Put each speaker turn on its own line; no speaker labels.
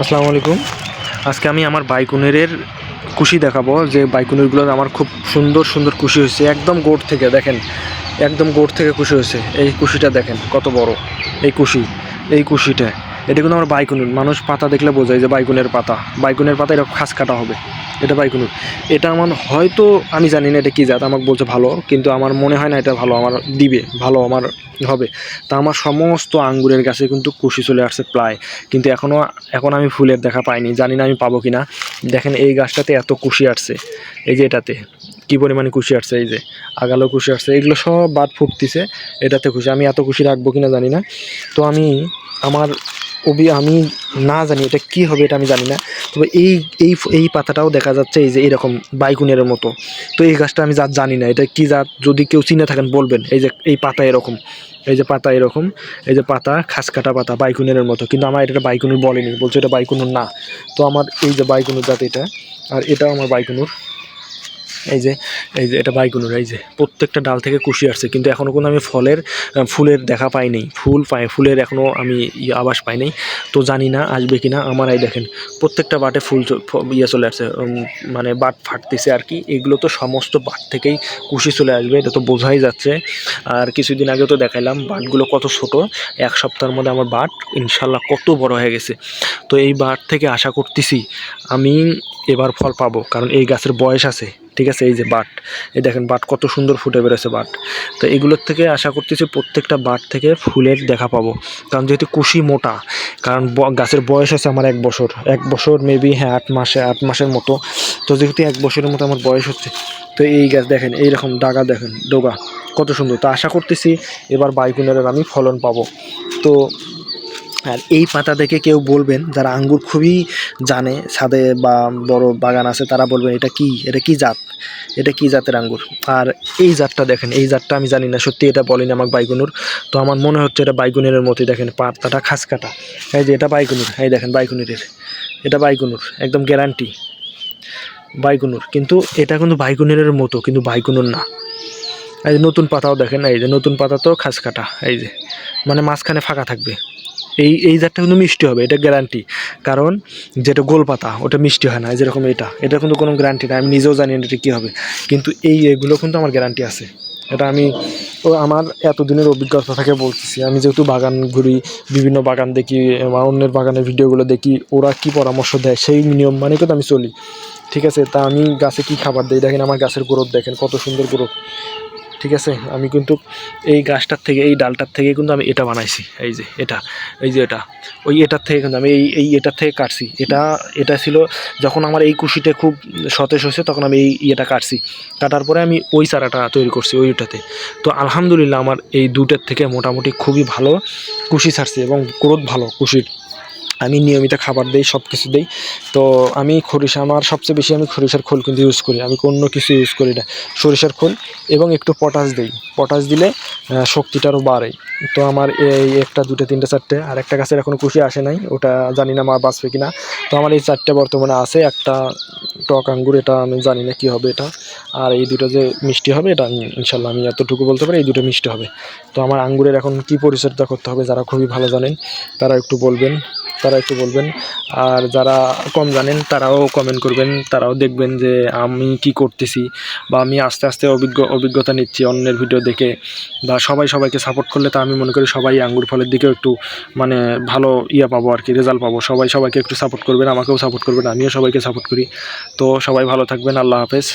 আসসালামু আলাইকুম। আজকে আমি আমার বাইকুনেরের কুশি দেখাবো, যে বাইকুনেরগুলো আমার খুব সুন্দর সুন্দর কুশি হয়েছে। একদম গোড় থেকে দেখেন, একদম গোড় থেকে কুশি হয়েছে। এই কুশিটা দেখেন কত বড়। এই কুশিটা এটা কিন্তু আমার বাইকুনুর। মানুষ পাতা দেখলে বোঝায় যে বাইকুনের পাতা, বাইকুনের পাতা এরকম খাস কাটা হবে। এটা বাইকুনুর। এটা আমার হয়তো, আমি জানি না এটা কী জাত, আমাকে বলছে ভালো, কিন্তু আমার মনে হয় না এটা ভালো আমার দিবে, ভালো আমার হবে। তা আমার সমস্ত আঙ্গুরের গাছে কিন্তু কুশি চলে আসছে প্রায়, কিন্তু এখন আমি ফুলের দেখা পাইনি, জানি না আমি পাবো কি না। দেখেন এই গাছটাতে এত কুশি আসছে, এই যে এটাতে কী পরিমাণে কুশি আসছে, এই যে আগালো কুশি আসছে, এগুলো সব বাদ ফুটতেছে। এটাতে খুশি, আমি এত খুশি রাখবো কিনা জানি না। তো আমি না জানি এটা কি হবে, এটা আমি জানি না। তবে এই এই এই পাতাটাও দেখা যাচ্ছে এই যে এরকম বাইকুনের মতো। তো এই গাছটা আমি জানি না এটা কি জাত, যদি কেউ চিনে থাকেন বলবেন। এই যে এই পাতা এরকম, এই যে পাতা এরকম, এই যে পাতা খাস কাটা পাতা বাইকুনের মতো, কিন্তু আমার এটা বাইকুনুর বলেনি, বলছে এটা বাইকুনুর না। তো আমার এই যে বাইকুনুর জাত এটা, আর এটাও আমার বাইকুনুর। এই যে এটা বাইকুনুর, এই যে প্রত্যেকটা ডাল থেকে কুশি আসছে, কিন্তু এখনও কোনো আমি ফুলের দেখা পাইনি, ফুলের এখনও আমি আভাস পাইনি। তো জানি না আসবে কি না। আমার এই দেখেন প্রত্যেকটা বাটে ফুল চলে আসছে, মানে বাট ফাটতেছে আর কি। এগুলো তো সমস্ত বাট থেকেই কুশি চলে আসবে, এটা তো বোঝাই যাচ্ছে। আর কিছুদিন আগেও তো দেখাইলাম বাটগুলো কত ছোট, এক সপ্তাহের মধ্যে আমার বাট ইনশাল্লাহ কত বড় হয়ে গেছে। তো এই বাট থেকে আশা করতেছি আমি এবার ফল পাবো, কারণ এই গাছের বয়স আছে। ঠিক আছে, এই যে বাট, এই দেখেন বাট কত সুন্দর ফুটে বেরোছে বাট। তো এগুলোর থেকে আশা করতেছি প্রত্যেকটা বাট থেকে ফুলের দেখা পাবো, কারণ যেহেতু কুশি মোটা, কারণ গাছের বয়স আছে আমার 1 বছর মেবি, হ্যাঁ 8 মাসের মতো। তো যেহেতু 1 বছরের মতো আমার বয়স হচ্ছে, তো এই গাছ দেখেন এইরকম ডগা কত সুন্দর। তো আশা করতেছি এবার বাইকুনেরের আমি ফলন পাবো। তো আর এই পাতা দেখে কেউ বলবেন, যারা আঙ্গুর খুবই জানে, ছাদে বা বড় বাগান আছে, তারা বলবেন এটা কি জাত, এটা কি জাতের আঙ্গুর। আর এই জাতটা দেখেন, এই জাতটা আমি জানি না, সত্যি এটা বলেনি আমাকে বাইকুনুর। তো আমার মনে হচ্ছে এটা বাইকুনেরের মতোই, দেখেন পাতাটা খাস কাটা। এই যে এটা বাইকুনুর, এই দেখেন বাইকুনেরের, এটা বাইকুনুর একদম গ্যারান্টি বাইকুনুর। কিন্তু এটা কিন্তু বাইকুনেরের মতো, কিন্তু বাইকুনুর না। এই যে নতুন পাতাও দেখেন, এই যে নতুন পাতা তো খাস কাটা, এই যে মানে মাঝখানে ফাঁকা থাকবে। এই জাতটা কিন্তু মিষ্টি হবে, এটা গ্যারান্টি। কারণ যেটা গোল পাতা ওটা মিষ্টি হয় না, যেরকম এটা কিন্তু কোনো গ্যারান্টি না, আমি নিজেও জানি না এটা কী হবে, কিন্তু এগুলো কিন্তু আমার গ্যারান্টি আছে। এটা আমি আমার এতদিনের অভিজ্ঞতা থেকে বলতেছি। আমি যেহেতু বাগান ঘুরি, বিভিন্ন বাগান দেখি, অন্যের বাগানের ভিডিওগুলো দেখি, ওরা কি পরামর্শ দেয় সেই নিয়ম মানে কিন্তু আমি চলি। ঠিক আছে, তা আমি গাছে কি খাবার দিই দেখেন, আমার গাছের গ্রোথ দেখেন কত সুন্দর গ্রোথ। ঠিক আছে, আমি কিন্তু এই গাছটার থেকে, এই ডালটার থেকে কিন্তু আমি এটা বানাইছি, এই যে এটা এটার থেকে কিন্তু আমি এটার থেকে কাটছি। এটা ছিল যখন আমার এই কুশিটা খুব সতেজ হয়েছে, তখন আমি এটা কাটছি। কাটার পরে আমি ওই চারাটা তৈরি করছি ওইটাতে। তো আলহামদুলিল্লাহ আমার এই দুটার থেকে মোটামুটি খুবই ভালো কুশি ছাড়ছে, এবং গ্রোথ ভালো কুশির। আমি নিয়মিত খাবার দিই, সব কিছু দিই। তো আমি আমার সবচেয়ে বেশি আমি সরিষার খোল কিন্তু ইউজ করি, আমি কোনো কিছু ইউজ করি না, সরিষার খোল এবং একটু পটাশ দিই। পটাশ দিলে শক্তিটারও বাড়ে। তো আমার এই 1টা 2টা 3টা 4টে, আর একটা গাছের এখনও কুশি আসে নাই, ওটা জানি না মা বাঁচবে কিনা। তো আমার এই 4টে বর্তমানে আছে। একটা টক আঙ্গুর, এটা আমি জানি না কী হবে এটা। আর এই দুটো যে মিষ্টি হবে, এটা আমি ইনশাল্লাহ আমি এতটুকু বলতে পারি, এই দুটো মিষ্টি হবে। তো আমার আঙ্গুরের এখন কী পরিচর্যা করতে হবে, যারা খুবই ভালো জানেন তারা একটু বলবেন। আর যারা কম জানেন তারাও কমেন্ট করবেন, তারাও দেখবেন যে আমি কি করতেছি, বা আমি আস্তে আস্তে অভিজ্ঞতা নিচ্ছি অন্যের ভিডিও দেখে। বা সবাইকে সাপোর্ট করলে, তা আমি মনে করি সবাই আঙ্গুর ফলের দিকেও একটু মানে ভালো পাবো আর কি, রেজাল্ট পাবো। সবাইকে একটু সাপোর্ট করবেন, আমাকেও সাপোর্ট করবেন, আমিও সবাইকে সাপোর্ট করি। তো সবাই ভালো থাকবেন, আল্লাহ হাফেজ।